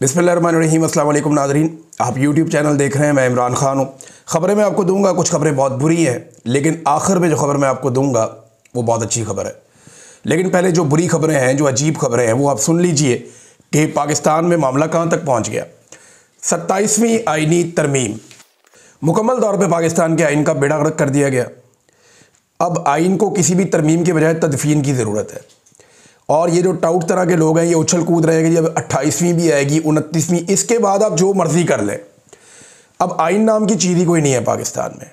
बिस्मिल्लाहिर्रहमानिर्रहीम। अस्सलाम वालेकुम नाज़रीन, आप यूट्यूब चैनल देख रहे हैं। मैं इमरान खान हूँ। ख़बरें मैं आपको दूंगा, कुछ ख़बरें बहुत बुरी हैं, लेकिन आखिर में जो ख़बर मैं आपको दूंगा वो बहुत अच्छी खबर है। लेकिन पहले जो बुरी ख़बरें हैं, जो अजीब ख़बरें हैं, वो आप सुन लीजिए कि पाकिस्तान में मामला कहाँ तक पहुँच गया। 27वीं आइनी तरमीम, मुकम्मल तौर पर पाकिस्तान के आइन का बेड़ा गर्क कर दिया गया। अब आइन को किसी भी तरमीम के बजाय तदफीन की ज़रूरत है। और ये जो टाउट तरह के लोग हैं, ये उछल कूद रहे हैं कि जब 28वीं भी आएगी, 29वीं, इसके बाद आप जो मर्ज़ी कर लें। अब आइन नाम की चीज़ ही कोई नहीं है पाकिस्तान में।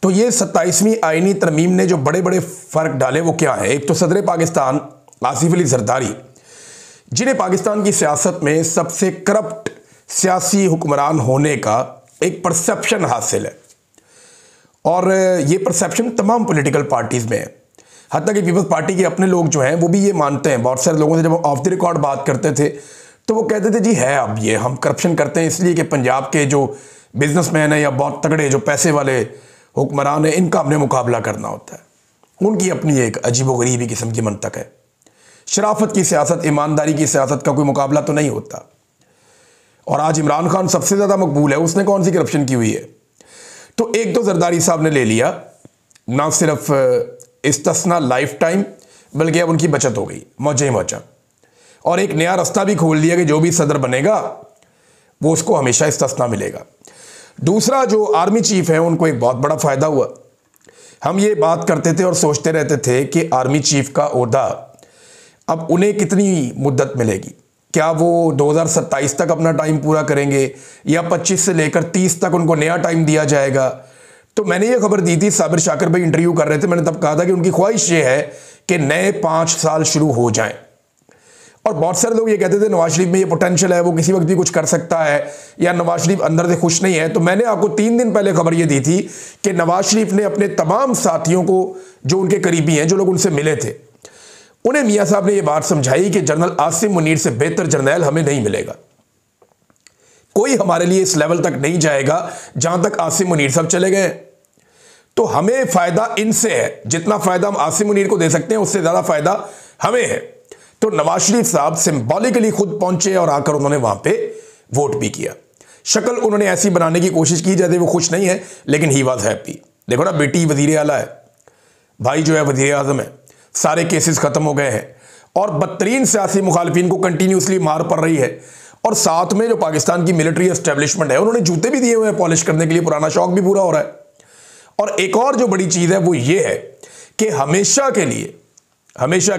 तो ये 27वीं आइनी तरमीम ने जो बड़े बड़े फ़र्क डाले वो क्या है। एक तो सदर पाकिस्तान आसिफ अली जरदारी, जिन्हें पाकिस्तान की सियासत में सबसे करप्ट सियासी हुक्मरान होने का एक परसेप्शन हासिल है, और ये परसेप्शन तमाम पॉलिटिकल पार्टीज़ में है। हत्ता कि पीपल्स पार्टी के अपने लोग जो हैं वो भी ये मानते हैं। बहुत सारे लोगों से जब हम ऑफ द रिकॉर्ड बात करते थे तो वो कहते थे जी है, अब ये हम करप्शन करते हैं इसलिए कि पंजाब के जो बिजनेसमैन हैं या बहुत तगड़े जो पैसे वाले हुक्मरान हैं, इनका हमने मुकाबला करना होता है। उनकी अपनी एक अजीबोगरीबी किस्म की मंतक है। शराफत की सियासत, ईमानदारी की सियासत का कोई मुकाबला तो नहीं होता। और आज इमरान खान सबसे ज़्यादा मकबूल है, उसने कौन सी करप्शन की हुई है। तो एक तो जरदारी साहब ने ले लिया, ना सिर्फ इस्तिस्ना लाइफ टाइम, बल्कि अब उनकी बचत हो गई, मौजे मौजा। और एक नया रास्ता भी खोल दिया कि जो भी सदर बनेगा वो उसको हमेशा इस्तिस्ना मिलेगा। दूसरा, जो आर्मी चीफ है उनको एक बहुत बड़ा फ़ायदा हुआ। हम ये बात करते थे और सोचते रहते थे कि आर्मी चीफ का ओहदा अब उन्हें कितनी मुद्दत मिलेगी। क्या वो 2027 तक अपना टाइम पूरा करेंगे या 25 से लेकर 30 तक उनको नया टाइम दिया जाएगा। तो मैंने ये खबर दी थी, साबिर शाकिर भाई इंटरव्यू कर रहे थे, मैंने तब कहा था कि उनकी ख्वाहिश ये है कि नए 5 साल शुरू हो जाएं। और बहुत सारे लोग ये कहते थे नवाज शरीफ में ये पोटेंशियल है, वो किसी वक्त भी कुछ कर सकता है, या नवाज शरीफ अंदर से खुश नहीं है। तो मैंने आपको 3 दिन पहले खबर ये दी थी कि नवाज शरीफ ने अपने तमाम साथियों को, जो उनके करीबी हैं, जो लोग उनसे मिले थे, उन्हें मियाँ साहब ने ये बात समझाई कि जनरल आसिम मुनीर से बेहतर जर्नैल हमें नहीं मिलेगा। कोई हमारे लिए इस लेवल तक नहीं जाएगा जहां तक आसिम मुनीर साहब चले गए। तो हमें फायदा इनसे है, जितना फायदा हम आसिम मुनीर को दे सकते हैं उससे ज्यादा फायदा हमें है। तो नवाज शरीफ साहब सिंबॉलिकली खुद पहुंचे और आकर उन्होंने वहां पे वोट भी किया। शक्ल उन्होंने ऐसी बनाने की कोशिश की जैसे वो खुश नहीं है, लेकिन ही वॉज हैप्पी। देखो ना, बेटी वजीर आला है, भाई जो है वजीर आजम है, सारे केसेस खत्म हो गए हैं, और बदतरीन सियासी मुखालफिन को कंटिन्यूसली मार पड़ रही है। और साथ में जो पाकिस्तान की मिलिट्री एस्टेब्लिशमेंट है, उन्होंने जूते भी दिए हुए हैं पॉलिश करने के लिए, पुराना शौक भी पूरा हो रहा है। और एक और जो बड़ी चीज है वो ये है कि हमेशा के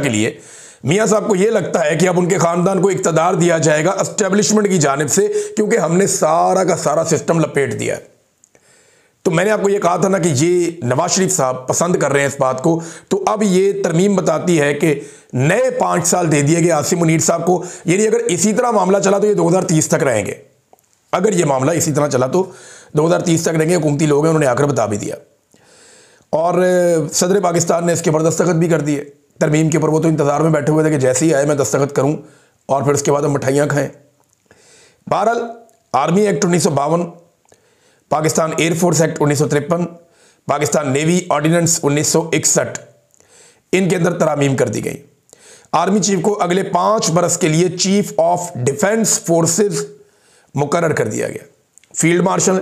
लिए मियां साहब को ये लगता है कि अब उनके खानदान को इक्तदार दिया जाएगा एस्टेब्लिशमेंट की जानिब से, क्योंकि हमने सारा का सारा सिस्टम लपेट दिया है। तो मैंने आपको ये कहा था ना कि ये नवाज शरीफ साहब पसंद कर रहे हैं इस बात को। तो अब ये तरमीम बताती है कि नए 5 साल दे दिए गए आसिम मुनीर साहब को। यानी अगर इसी तरह मामला चला तो ये 2030 तक रहेंगे। अगर ये मामला इसी तरह चला तो 2030 तक रहेंगे। हुकूमती लोग हैं, उन्होंने आकर बता भी दिया। और सदर पाकिस्तान ने इसके ऊपर दस्तखत भी कर दिए तरमीम के ऊपर। वो तो इंतजार में बैठे हुए थे कि जैसे ही आए मैं दस्तखत करूं और फिर उसके बाद हम मिठाइयाँ खाएं। बहरहाल, army act 1952, Pakistan air force act 1953, Pakistan navy ordinance 1961, इनके अंदर तरामीम कर दी गई। आर्मी चीफ को अगले 5 बरस के लिए चीफ ऑफ डिफेंस फोर्सेज मुकर्रर कर दिया गया। Field marshal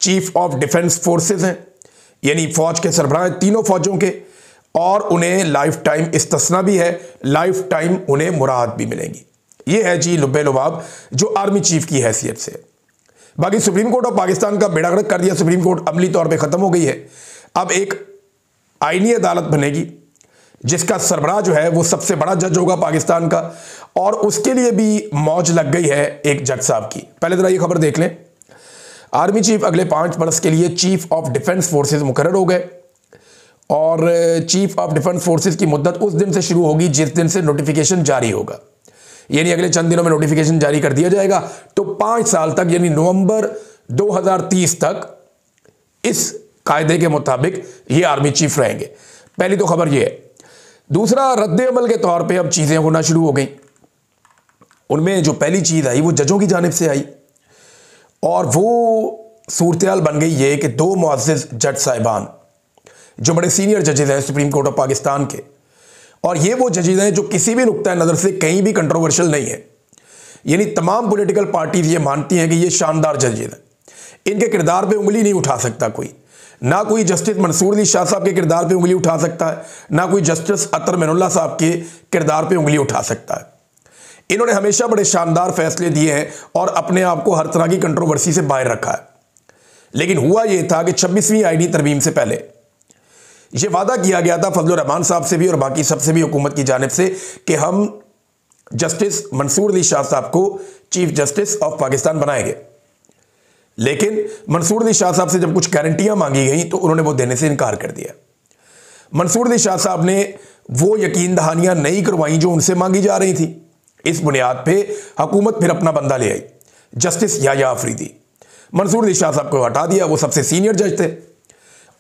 chief of defence forces हैं, यानी फौज के सरबराह तीनों फौजों के, और उन्हें लाइफ टाइम इस्तिस्ना भी है, लाइफ टाइम उन्हें मुराद भी मिलेंगी। ये है जी लुब्बे लुबाब जो आर्मी चीफ की हैसियत से। बाकी सुप्रीम कोर्ट ऑफ पाकिस्तान का बेड़ा गर्क कर दिया। सुप्रीम कोर्ट अमली तौर पे ख़त्म हो गई है। अब एक आईनी अदालत बनेगी जिसका सरबराह जो है वो सबसे बड़ा जज होगा पाकिस्तान का, और उसके लिए भी मौज लग गई है एक जज साहब की। पहले जरा ये खबर देख लें। आर्मी चीफ अगले 5 बरस के लिए चीफ ऑफ डिफेंस फोर्सेज मुकर्रर हो गए, और चीफ ऑफ डिफेंस फोर्सेज की मुद्दत उस दिन से शुरू होगी जिस दिन से नोटिफिकेशन जारी होगा। यानी अगले चंद दिनों में नोटिफिकेशन जारी कर दिया जाएगा। तो 5 साल तक, यानी नवंबर 2030 तक इस कायदे के मुताबिक ये आर्मी चीफ रहेंगे। पहली तो खबर ये है। दूसरा, रद्द अमल के तौर पे अब चीज़ें होना शुरू हो गई। उनमें जो पहली चीज़ आई वो जजों की जानिब से आई, और वो सूरत बन गई ये कि 2 मुअज़्ज़िज़ जज साहिबान जो बड़े सीनियर जजेज हैं सुप्रीम कोर्ट ऑफ पाकिस्तान के, और ये वो जजेज हैं जो किसी भी नुक्ता नज़र से कहीं भी कंट्रोवर्शियल नहीं है। यानी तमाम पॉलिटिकल पार्टीज ये मानती हैं कि ये शानदार जजेस हैं, इनके किरदार पे उंगली नहीं उठा सकता कोई, ना कोई जस्टिस मंसूर अली शाह साहब के किरदार पे उंगली उठा सकता है, ना कोई जस्टिस अतर मिनुल्लाह साहब के किरदार पे उंगली उठा सकता है। इन्होंने हमेशा बड़े शानदार फैसले दिए हैं और अपने आप को हर तरह की कंट्रोवर्सी से बाहर रखा है। लेकिन हुआ यह था कि 26वीं आईनी तरमीम से पहले यह वादा किया गया था फजलुर रहमान साहब से भी और बाकी सबसे भी हुकूमत की जानिब से कि हम जस्टिस मंसूर अली शाह साहब को चीफ जस्टिस ऑफ पाकिस्तान बनाएंगे। लेकिन मंसूर अली शाह साहब से जब कुछ गारंटियां मांगी गई तो उन्होंने वो देने से इनकार कर दिया। मंसूर अली शाह साहब ने वो यकीन दहानियां नहीं करवाई जो उनसे मांगी जा रही थी। इस बुनियाद पे हुकूमत फिर अपना बंदा ले आई, जस्टिस याया अफरीदी। मंसूर अली शाह साहब को हटा दिया, वो सबसे सीनियर जज थे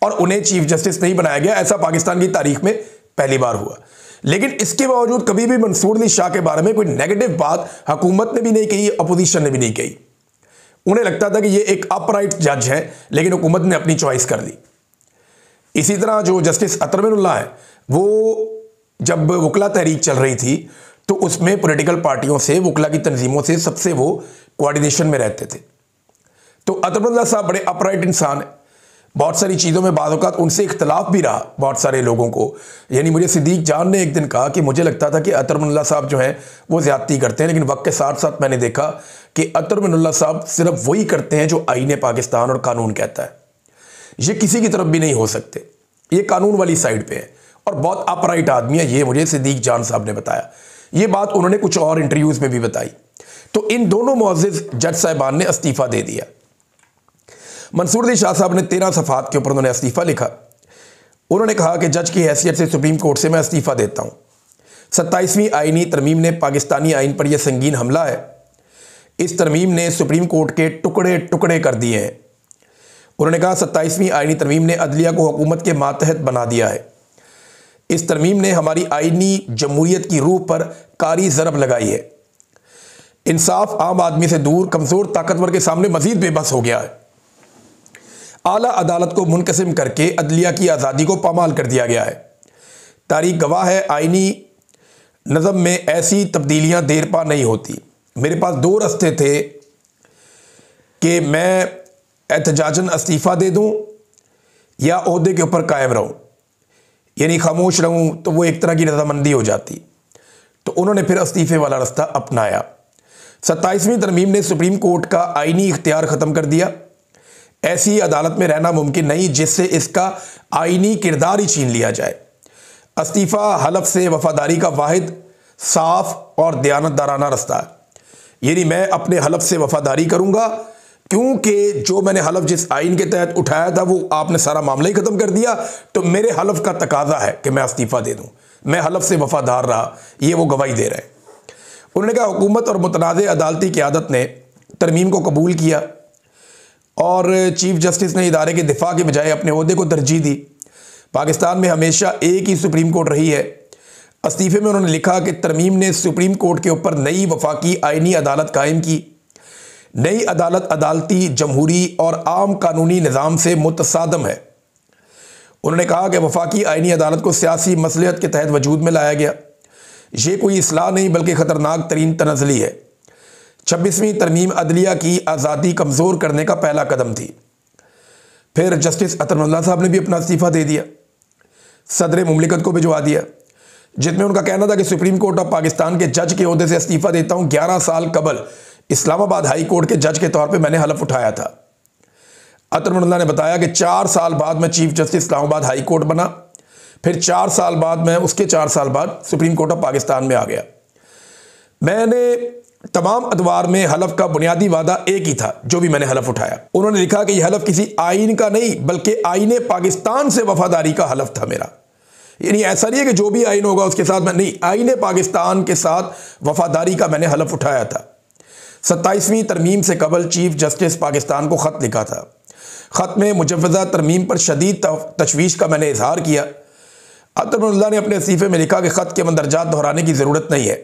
और उन्हें चीफ जस्टिस नहीं बनाया गया। ऐसा पाकिस्तान की तारीख में पहली बार हुआ। लेकिन इसके बावजूद कभी भी मंसूर अली शाह के बारे में कोई नेगेटिव बात हुकूमत ने भी नहीं कही, अपोजिशन ने भी नहीं कही। उन्हें लगता था कि ये एक अपराइट जज है, लेकिन हुकूमत ने अपनी चॉइस कर ली। इसी तरह जो जस्टिस अतर मिनुल्लाह है, वो जब वकला तहरीक चल रही थी तो उसमें पॉलिटिकल पार्टियों से, वकला की तंजीमों से सबसे वो कोऑर्डिनेशन में रहते थे। तो अतर मिनुल्लाह साहब बड़े अपराइट इंसान है। बहुत सारी चीज़ों में बाद औक़ात उनसे इख्तलाफ भी रहा बहुत सारे लोगों को। यानी मुझे सिद्दीक जान ने एक दिन कहा कि मुझे लगता था कि अतर मिनुल्लाह साहब जो हैं वो ज़्यादती करते हैं, लेकिन वक्त के साथ साथ मैंने देखा कि अतर मिनुल्लाह साहब सिर्फ वही करते हैं जो आईन पाकिस्तान और कानून कहता है। ये किसी की तरफ भी नहीं हो सकते, ये कानून वाली साइड पे है और बहुत अपराइट आदमी है। ये मुझे सिद्दीक जान साहब ने बताया। ये बात उन्होंने कुछ और इंटरव्यूज़ में भी बताई। तो इन दोनों मुअज़्ज़िज़ जज साहिबान ने इस्तीफ़ा दे दिया। मंसूर अली शाह साहब ने 13 सफ़ात के ऊपर उन्होंने इस्तीफ़ा लिखा। उन्होंने कहा कि जज की हैसियत से सुप्रीम कोर्ट से मैं इस्तीफ़ा देता हूँ। 27वीं आईनी तरमीम ने पाकिस्तानी आइन पर यह संगीन हमला है। इस तरमीम ने सुप्रीम कोर्ट के टुकड़े टुकड़े कर दिए हैं। उन्होंने कहा 27वीं आईनी तरमीम ने अदलिया को हुकूमत के मातहत बना दिया है। इस तरमीम ने हमारी आईनी जमहूरियत की रूह पर कारी ज़रब लगाई है। इंसाफ आम आदमी से दूर कमज़ोर ताकतवर के सामने मज़ीद बेबस हो गया है। आला अदालत को मुनक़सिम करके अदलिया की आज़ादी को पामाल कर दिया गया है। तारीख गवाह है, आईनी नज़म में ऐसी तब्दीलियाँ देर पा नहीं होती। मेरे पास 2 रास्ते थे कि मैं एहतजाजन इस्तीफ़ा दे दूँ या ओहदे के ऊपर कायम रहूँ, यानी खामोश रहूँ, तो वो एक तरह की रजामंदी हो जाती। तो उन्होंने फिर इस्तीफ़े वाला रास्ता अपनाया। 27वीं तरमीम ने सुप्रीम कोर्ट का आईनी इख्तियार ख़त्म कर दिया। ऐसी अदालत में रहना मुमकिन नहीं जिससे इसका आईनी किरदार ही छीन लिया जाए। इस्तीफ़ा हलफ से वफादारी का वाहिद साफ और दयानतदाराना रास्ता है। यानी मैं अपने हलफ से वफादारी करूँगा, क्योंकि जो मैंने हलफ जिस आइन के तहत उठाया था वो आपने सारा मामला ही ख़त्म कर दिया, तो मेरे हलफ का तकाजा है कि मैं इस्तीफ़ा दे दूँ। मैं हलफ से वफादार रहा, ये वो गवाही दे रहे हैं। उन्होंने कहा हुकूमत और मुतनाज़ अदालती क़यादत ने तरमीम को कबूल किया और चीफ जस्टिस ने इदारे के दिफा के बजाय अपने ओहदे को तरजीह दी। पाकिस्तान में हमेशा एक ही सुप्रीम कोर्ट रही है। इस्तीफ़े में उन्होंने लिखा कि तरमीम ने सुप्रीम कोर्ट के ऊपर नई वफाकी आईनी अदालत कायम की। नई अदालत अदालती, जमहूरी और आम कानूनी निज़ाम से मुतसादम है। उन्होंने कहा कि वफाकी आईनी अदालत को सियासी मसलहत के तहत वजूद में लाया गया। ये कोई इस्लाह नहीं बल्कि ख़तरनाक तरीन तनज़ली है। 26वीं तरमीम अदलिया की आज़ादी कमज़ोर करने का पहला कदम थी। फिर जस्टिस अतर मिनुल्लाह साहब ने भी अपना इस्तीफ़ा दे दिया, सदर मुमलिकत को भिजवा दिया, जिसमें उनका कहना था कि सुप्रीम कोर्ट ऑफ पाकिस्तान के जज के ओहदे से इस्तीफ़ा देता हूँ। 11 साल कबल इस्लामाबाद हाई कोर्ट के जज के तौर पे मैंने हलफ उठाया था। अतर मिनुल्लाह ने बताया कि 4 साल बाद मैं chief justice Islamabad high court बना, फिर 4 साल बाद मैं उसके 4 साल बाद सुप्रीम कोर्ट ऑफ पाकिस्तान में आ गया। मैंने तमाम अदवार में हलफ का बुनियादी वादा एक ही था जो भी मैंने हलफ उठाया। उन्होंने लिखा कि यह हलफ किसी आइन का नहीं बल्कि आईने पाकिस्तान से वफादारी का हलफ था मेरा। यानी ऐसा नहीं है कि जो भी आइन होगा उसके साथ मैं नहीं, आईने पाकिस्तान के साथ वफादारी का मैंने हलफ उठाया था। 27वीं तरमीम से कबल चीफ जस्टिस पाकिस्तान को ख़त लिखा था। ख़त में मुजव्वज़ा तरमीम पर शदीद तशवीश का मैंने इजहार किया। अतर मिनुल्लाह ने अपने इस्तीफ़े में लिखा कि ख़त के मंदरजात दोहराने की ज़रूरत नहीं है।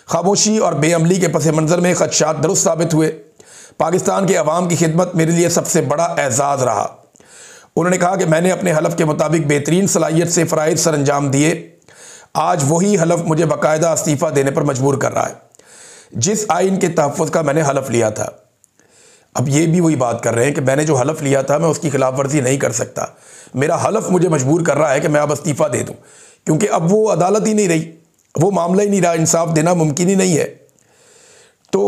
खामोशी और बेअमली के पस मंज़र में ख़दशात दुरुस्त साबित हुए। पाकिस्तान के अवाम की खिदमत मेरे लिए सबसे बड़ा एजाज़ रहा। उन्होंने कहा कि मैंने अपने हलफ के मुताबिक बेहतरीन सलाहियत से फ़राइज़ सर अंजाम दिए। आज वही हलफ मुझे बाकायदा इस्तीफ़ा देने पर मजबूर कर रहा है। जिस आइन के तहफ़्फ़ुज़ का मैंने हलफ लिया था। अब ये भी वही बात कर रहे हैं कि मैंने जो हलफ लिया था मैं उसकी खिलाफ वर्जी नहीं कर सकता। मेरा हलफ मुझे मजबूर कर रहा है कि मैं अब इस्तीफ़ा दे दूं, क्योंकि अब वो अदालत ही नहीं रही, वो मामला ही नहीं रहा, इंसाफ देना मुमकिन ही नहीं है। तो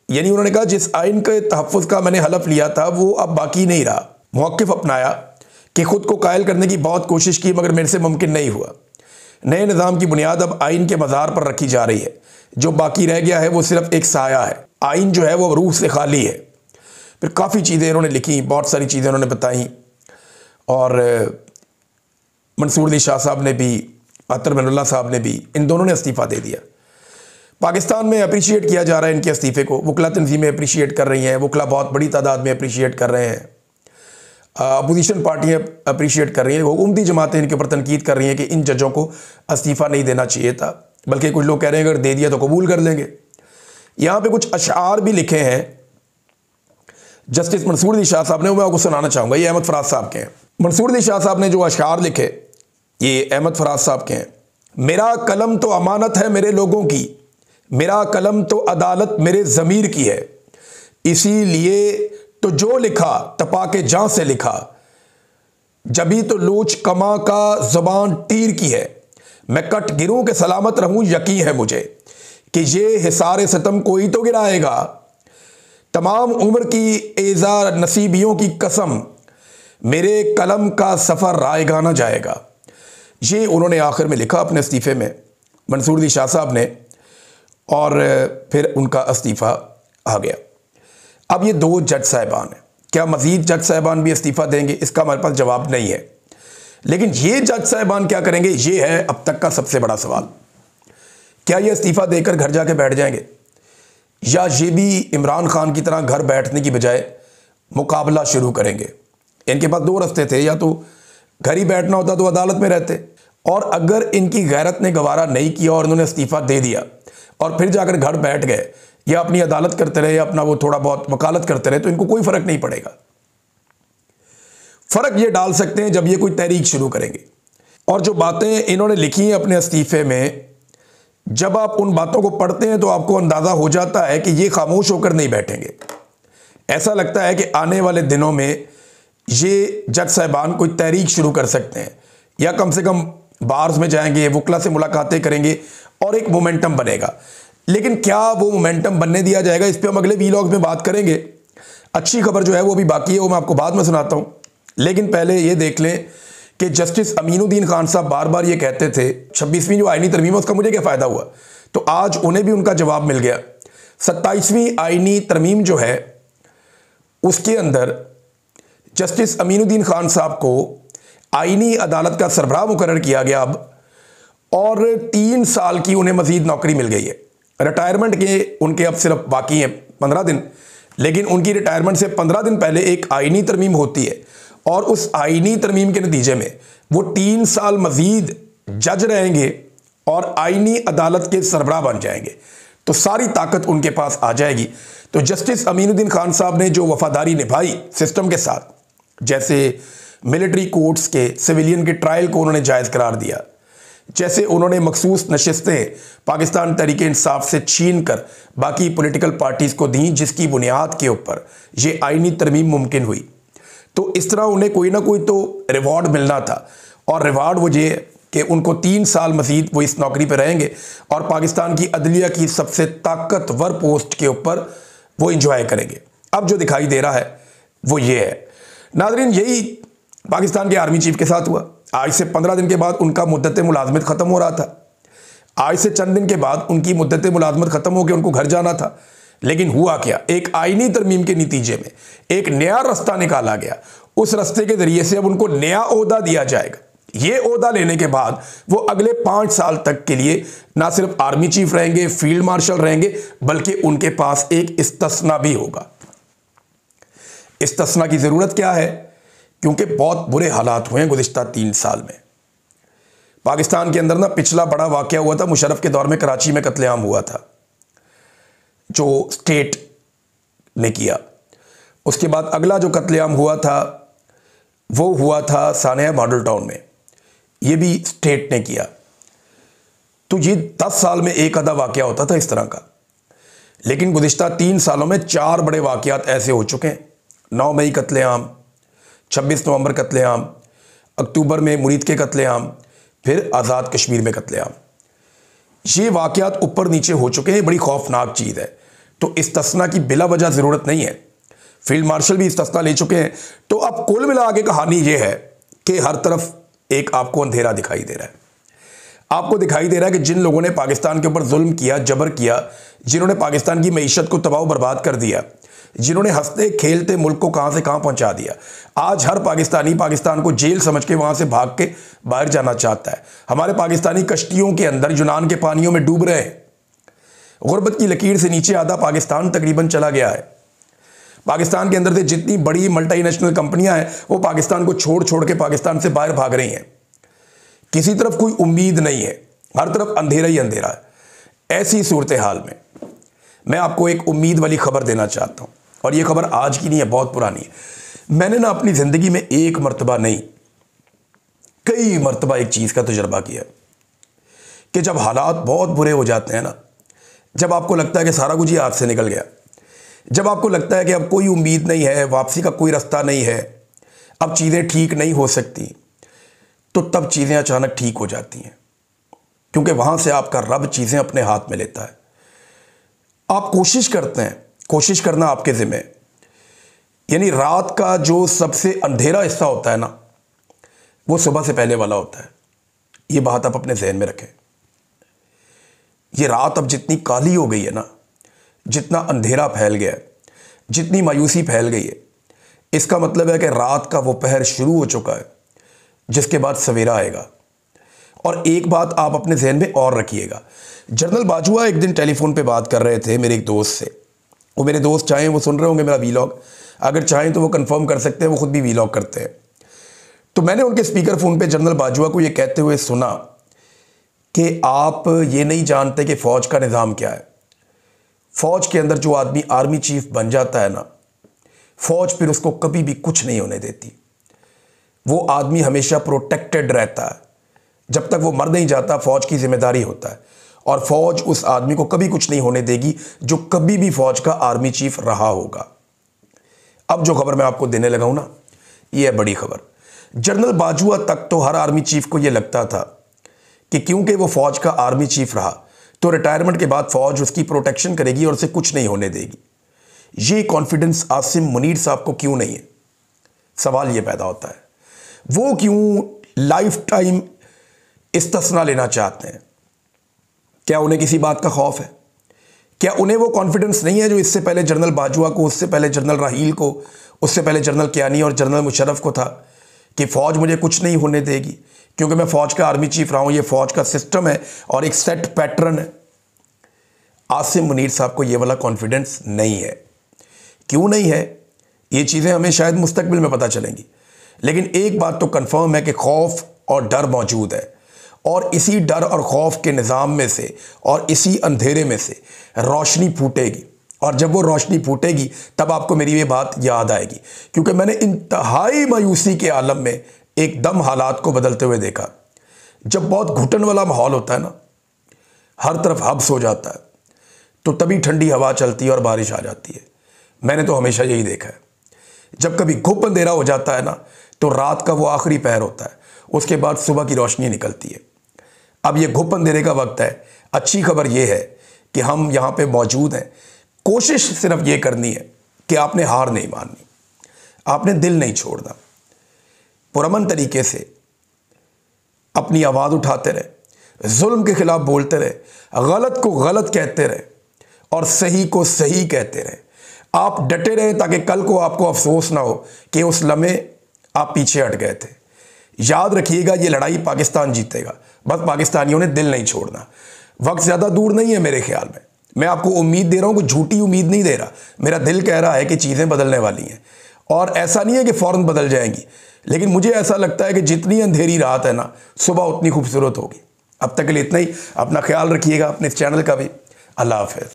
यानी उन्होंने कहा जिस आइन के तहफ़्फ़ुज़ का मैंने हलफ लिया था वो अब बाकी नहीं रहा। मौक़िफ़ अपनाया कि ख़ुद को कायल करने की बहुत कोशिश की मगर मेरे से मुमकिन नहीं हुआ। नए निज़ाम की बुनियाद अब आइन के मज़ार पर रखी जा रही है। जो बाकी रह गया है वो सिर्फ एक साया है। आइन जो है वो रूह से खाली है। फिर काफ़ी चीज़ें इन्होंने लिखी, बहुत सारी चीज़ें उन्होंने बताई। और मंसूर अली शाह साहब ने भी, अतर मनउल्लाह साहब ने भी, इन दोनों ने इस्तीफ़ा दे दिया। पाकिस्तान में अप्रिशिएट किया जा रहा है इनके इस्तीफ़े को। वकला तंजीमें अप्रिशिएट कर रही हैं, वकला बहुत बड़ी तादाद में अप्रिशिएट कर रहे हैं, अपोजिशन पार्टियाँ अप्रिशिएट कर रही हैं, हुकूमती जमातें इनके ऊपर तनकीद कर रही हैं कि इन जजों को इस्तीफ़ा नहीं देना चाहिए था, बल्कि कुछ लोग कह रहे हैं अगर दे दिया तो कबूल कर लेंगे। यहाँ पे कुछ अशआर भी लिखे हैं जस्टिस मंसूर अली शाह साहब ने, वो मैं आपको सुनाना चाहूँगा। ये अहमद फराज साहब के हैं। मंसूर अली शाह साहब ने जो अशआर लिखे ये अहमद फराज साहब के हैं। मेरा कलम तो अमानत है मेरे लोगों की, मेरा कलम तो अदालत मेरे ज़मीर की है, इसीलिए तो जो लिखा तपा के जां से लिखा, जभी तो लोच कमा का ज़बान तीर की है। मैं कट गिरूं के सलामत रहूं, यकीन है मुझे कि ये हिसारे सितम कोई तो गिराएगा। तमाम उम्र की एज़ा नसीबियों की कसम, मेरे कलम का सफ़र रायगाना जाएगा। ये उन्होंने आखिर में लिखा अपने इस्तीफ़े में, मंसूर अली शाह साहब ने, और फिर उनका इस्तीफ़ा आ गया। अब ये दो जज साहिबान हैं, क्या मज़ीद जज साहिबान भी इस्तीफ़ा देंगे? इसका हमारे पास जवाब नहीं है। लेकिन ये जज साहिबान क्या करेंगे, ये है अब तक का सबसे बड़ा सवाल। क्या ये इस्तीफ़ा देकर घर जाके बैठ जाएंगे, या ये भी इमरान खान की तरह घर बैठने की बजाय मुकाबला शुरू करेंगे? इनके पास दो रास्ते थे, या तो घर ही बैठना होता तो अदालत में रहते, और अगर इनकी गैरत ने गवारा नहीं किया और इन्होंने इस्तीफ़ा दे दिया और फिर जाकर घर बैठ गए या अपनी अदालत करते रहे या अपना वो थोड़ा बहुत वकालत करते रहे, तो इनको कोई फ़र्क नहीं पड़ेगा। फ़र्क ये डाल सकते हैं जब ये कोई तहरीक शुरू करेंगे। और जो बातें इन्होंने लिखी हैं अपने इस्तीफ़े में, जब आप उन बातों को पढ़ते हैं तो आपको अंदाज़ा हो जाता है कि ये खामोश होकर नहीं बैठेंगे। ऐसा लगता है कि आने वाले दिनों में ये जज साहिबान कोई तहरीक शुरू कर सकते हैं, या कम से कम बार्स में जाएंगे, वकला से मुलाकातें करेंगे और एक मोमेंटम बनेगा। लेकिन क्या वो मोमेंटम बनने दिया जाएगा, इस पर हम अगले वीलॉग में बात करेंगे। अच्छी खबर जो है वो भी बाकी है, वो मैं आपको बाद में सुनाता हूँ। लेकिन पहले ये देख लें कि जस्टिस अमीनुद्दीन खान साहब बार बार ये कहते थे 26वीं जो आईनी तरमीम है उसका मुझे क्या फ़ायदा हुआ, तो आज उन्हें भी उनका जवाब मिल गया। 27वीं आईनी तरमीम जो है उसके अंदर जस्टिस अमीनुद्दीन खान साहब को आईनी अदालत का सरबराह मुकर्रर किया गया अब, और 3 साल की उन्हें मज़ीद नौकरी मिल गई है। रिटायरमेंट के उनके अब सिर्फ बाकी हैं 15 दिन, लेकिन उनकी रिटायरमेंट से 15 दिन पहले एक आईनी तरमीम होती है, और उस आईनी तरमीम के नतीजे में वो 3 साल मज़ीद जज रहेंगे और आईनी अदालत के सरबराह बन जाएंगे। तो सारी ताकत उनके पास आ जाएगी। तो जस्टिस अमीनुद्दीन खान साहब ने जो वफादारी निभाई सिस्टम के साथ, जैसे मिलिट्री कोर्ट्स के सिविलियन के ट्रायल को उन्होंने जायज़ करार दिया, जैसे उन्होंने मखसूस नशिस्तें पाकिस्तान तहरीक इंसाफ से छीन कर बाकी पॉलिटिकल पार्टीज़ को दी, जिसकी बुनियाद के ऊपर ये आईनी तरमीम मुमकिन हुई, तो इस तरह उन्हें कोई ना कोई तो रिवॉर्ड मिलना था। और रिवॉर्ड वो ये कि उनको 3 साल मज़ीद वो इस नौकरी पर रहेंगे और पाकिस्तान की अदलिया की सबसे ताकतवर पोस्ट के ऊपर वो इंजॉय करेंगे। अब जो दिखाई दे रहा है वो ये है। नाज़रीन, यही पाकिस्तान के आर्मी चीफ के साथ हुआ। आज से 15 दिन के बाद उनका मुद्दत मुलाजमत ख़त्म हो रहा था। आज से चंद दिन के बाद उनकी मुद्दत मुलाजमत ख़त्म हो के उनको घर जाना था। लेकिन हुआ क्या, एक आईनी तरमीम के नतीजे में एक नया रास्ता निकाला गया। उस रास्ते के ज़रिए से अब उनको नया ओहदा दिया जाएगा। ये ओहदा लेने के बाद वो अगले 5 साल तक के लिए ना सिर्फ आर्मी चीफ रहेंगे, फील्ड मार्शल रहेंगे, बल्कि उनके पास एक इस्तिस्ना भी होगा। इस्तिस्ना की ज़रूरत क्या है, क्योंकि बहुत बुरे हालात हुए हैं गुज़िश्ता 3 साल में। पाकिस्तान के अंदर ना पिछला बड़ा वाक़या हुआ था मुशर्रफ के दौर में, कराची में कत्लेआम हुआ था जो स्टेट ने किया। उसके बाद अगला जो कत्लेआम हुआ था वो हुआ था सानिया मॉडल टाउन में, ये भी स्टेट ने किया। तो ये 10 साल में एक आधा वाक़या होता था इस तरह का। लेकिन गुज़िश्ता 3 सालों में 4 बड़े वाक़यात ऐसे हो चुके हैं। 9 मई कत्लेआम, 26 नवंबर कत्लेआम, अक्टूबर में मुरीद के कत्लेआम, फिर आज़ाद कश्मीर में कत्लेआम। ये वाक़यात ऊपर नीचे हो चुके हैं, बड़ी खौफनाक चीज़ है। तो इस्तिस्ना की बिला वजह ज़रूरत नहीं है। फील्ड मार्शल भी इस्तिस्ना ले चुके हैं। तो अब कुल मिला के कहानी ये है कि हर तरफ एक आपको अंधेरा दिखाई दे रहा है। आपको दिखाई दे रहा है कि जिन लोगों ने पाकिस्तान के ऊपर जुल्म किया, जबर किया, जिन्होंने पाकिस्तान की मईशत को तबाह बर्बाद कर दिया, जिन्होंने हंसते खेलते मुल्क को कहां से कहां पहुंचा दिया, आज हर पाकिस्तानी पाकिस्तान को जेल समझ के वहां से भाग के बाहर जाना चाहता है। हमारे पाकिस्तानी कश्तियों के अंदर यूनान के पानियों में डूब रहे हैं। गुर्बत की लकीर से नीचे आधा पाकिस्तान तकरीबन चला गया है। पाकिस्तान के अंदर से जितनी बड़ी मल्टीनेशनल कंपनियां हैं वो पाकिस्तान को छोड़ छोड़ के पाकिस्तान से बाहर भाग रही हैं। किसी तरफ कोई उम्मीद नहीं है, हर तरफ अंधेरा ही अंधेरा है। ऐसी सूरत हाल में मैं आपको एक उम्मीद वाली खबर देना चाहता हूं, और ये खबर आज की नहीं है, बहुत पुरानी है। मैंने ना अपनी ज़िंदगी में एक मरतबा नहीं, कई मरतबा एक चीज़ का तजुर्बा किया कि जब हालात बहुत बुरे हो जाते हैं ना, जब आपको लगता है कि सारा कुछ ही हाथ से निकल गया, जब आपको लगता है कि अब कोई उम्मीद नहीं है, वापसी का कोई रास्ता नहीं है, अब चीज़ें ठीक नहीं हो सकती, तो तब चीज़ें अचानक ठीक हो जाती हैं, क्योंकि वहाँ से आपका रब चीज़ें अपने हाथ में लेता है। आप कोशिश करते हैं, कोशिश करना आपके ज़िम्मे, यानी रात का जो सबसे अंधेरा हिस्सा होता है ना, वो सुबह से पहले वाला होता है। ये बात आप अपने जहन में रखें। ये रात अब जितनी काली हो गई है ना, जितना अंधेरा फैल गया है, जितनी मायूसी फैल गई है, इसका मतलब है कि रात का वो पहर शुरू हो चुका है, जिसके बाद सवेरा आएगा। और एक बात आप अपने जहन में और रखिएगा। जनरल बाजवा एक दिन टेलीफोन पे बात कर रहे थे मेरे एक दोस्त से। वो मेरे दोस्त चाहें वो सुन रहे होंगे मेरा वीलॉग, अगर चाहें तो वो कंफर्म कर सकते हैं, वो खुद भी वीलॉग करते हैं। तो मैंने उनके स्पीकर फ़ोन पे जनरल बाजवा को ये कहते हुए सुना कि आप ये नहीं जानते कि फ़ौज का निज़ाम क्या है। फ़ौज के अंदर जो आदमी आर्मी चीफ बन जाता है ना, फ़ौज फिर उसको कभी भी कुछ नहीं होने देती। वो आदमी हमेशा प्रोटेक्टेड रहता है। जब तक वो मर नहीं जाता, फ़ौज की जिम्मेदारी होता है, और फ़ौज उस आदमी को कभी कुछ नहीं होने देगी जो कभी भी फ़ौज का आर्मी चीफ रहा होगा। अब जो खबर मैं आपको देने लगा हूं ना, ये है बड़ी खबर। जनरल बाजवा तक तो हर आर्मी चीफ को ये लगता था कि क्योंकि वो फ़ौज का आर्मी चीफ रहा तो रिटायरमेंट के बाद फ़ौज उसकी प्रोटेक्शन करेगी और उसे कुछ नहीं होने देगी। ये कॉन्फिडेंस आसिम मुनीर साहब को क्यों नहीं है? सवाल ये पैदा होता है, वो क्यों लाइफ टाइम इस्तिस्ना लेना चाहते हैं? क्या उन्हें किसी बात का खौफ है? क्या उन्हें वो कॉन्फिडेंस नहीं है जो इससे पहले जनरल बाजवा को, उससे पहले जनरल राहील को, उससे पहले जनरल कियानी और जनरल मुशर्रफ को था कि फ़ौज मुझे कुछ नहीं होने देगी क्योंकि मैं फ़ौज का आर्मी चीफ रहा हूं, ये फ़ौज का सिस्टम है और एक सेट पैटर्न है। आसिम मुनीर साहब को ये वाला कॉन्फिडेंस नहीं है। क्यों नहीं है? ये चीज़ें हमें शायद मुस्तकबिल में पता चलेंगी, लेकिन एक बात तो कंफर्म है कि खौफ और डर मौजूद है, और इसी डर और खौफ के निज़ाम में से और इसी अंधेरे में से रोशनी फूटेगी, और जब वो रोशनी फूटेगी तब आपको मेरी ये बात याद आएगी, क्योंकि मैंने इंतहाई मायूसी के आलम में एकदम हालात को बदलते हुए देखा। जब बहुत घुटन वाला माहौल होता है ना, हर तरफ हब्स हो जाता है, तो तभी ठंडी हवा चलती है और बारिश आ जाती है। मैंने तो हमेशा यही देखा है। जब कभी घुप अंधेरा हो जाता है ना, तो रात का वो आखिरी पहर होता है, उसके बाद सुबह की रोशनी निकलती है। अब ये घुप अंधेरे का वक्त है। अच्छी खबर ये है कि हम यहाँ पे मौजूद हैं। कोशिश सिर्फ ये करनी है कि आपने हार नहीं माननी, आपने दिल नहीं छोड़ना, पुरअमन तरीके से अपनी आवाज़ उठाते रहे, जुल्म के खिलाफ बोलते रहे, गलत को गलत कहते रहे और सही को सही कहते रहे। आप डटे रहे ताकि कल को आपको अफसोस ना हो कि उस लम्हे आप पीछे हट गए थे। याद रखिएगा, ये लड़ाई पाकिस्तान जीतेगा, बस पाकिस्तानियों ने दिल नहीं छोड़ना। वक्त ज़्यादा दूर नहीं है मेरे ख्याल में। मैं आपको उम्मीद दे रहा हूँ, कोई झूठी उम्मीद नहीं दे रहा। मेरा दिल कह रहा है कि चीज़ें बदलने वाली हैं, और ऐसा नहीं है कि फ़ौरन बदल जाएंगी, लेकिन मुझे ऐसा लगता है कि जितनी अंधेरी रात है ना, सुबह उतनी खूबसूरत होगी। अब तक के लिए इतना ही। अपना ख्याल रखिएगा, अपने इस चैनल का भी। अल्लाह हाफ़िज़।